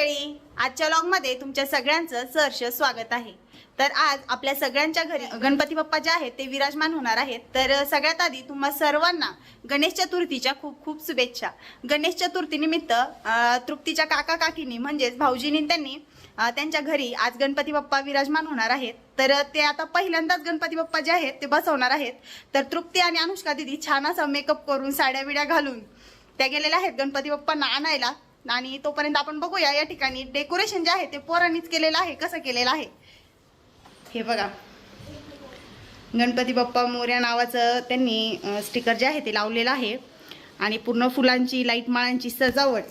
मंडळी, आजच्या व्लॉगमध्ये तुमच्या सगळ्यांचं सहर्ष स्वागत आहे। तर आज आपल्या सगळ्यांच्या घरी गणपती बाप्पा जे आहेत ते विराजमान होणार आहेत। तर सगळ्यात आधी तुम्हा सर्वांना गणेश चतुर्थीच्या खूप खूप शुभेच्छा। गणेश चतुर्थीनिमित्त तृप्तीच्या काका काकींनी म्हणजेच भाऊजींनी त्यांनी त्यांच्या घरी आज गणपती बाप्पा विराजमान होणार आहेत। तर ते आता पहिल्यांदाच गणपती बाप्पा जे आहेत ते बसवणार आहेत। तर तृप्ती आणि अनुष्का दीदी छान असा मेकअप करून साड्या बिड्या घालून त्या गेलेल्या आहेत गणपती बाप्पांना आणायला। आणि तोपर्यंत आपण बघूया या ठिकाणी डेकोरेशन जे आहे ते पोरांनीच केलेलं आहे, कसं केलेलं आहे हे बघा। गणपती बाप्पा मोरया नावाचं त्यांनी स्टिकर जे आहे ते लावलेलं आहे आणि पूर्ण फुलांची लाईट माळांची सजावट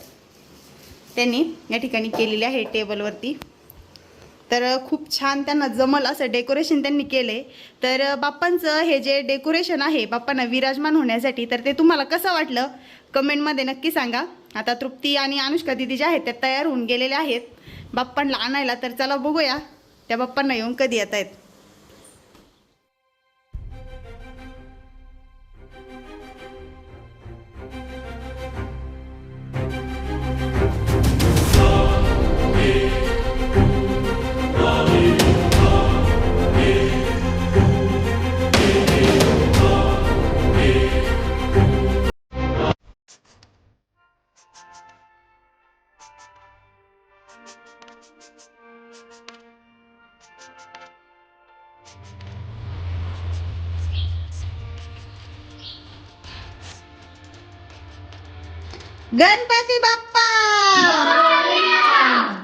त्यांनी या ठिकाणी केलेली आहे टेबलवरती। तर खूप छान त्यांना जमल असं डेकोरेशन त्यांनी केले। तर बाप्पांचं हे जे डेकोरेशन आहे बाप्पांना विराजमान होण्यासाठी, तर ते तुम्हाला कसं वाटलं कमेंटमध्ये नक्की सांगा। आता तृप्ती आणि अनुष्का दीदी जे आहेत त्या तयार होऊन गेलेल्या आहेत बाप्पांना आणायला। तर चला बघूया त्या बाप्पांना येऊन कधी येत आहेत। गणपती बाप्पा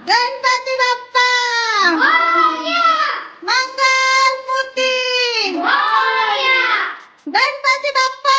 गणपती बाप्पा मंगल मूर्ती गणपती बाप्पा।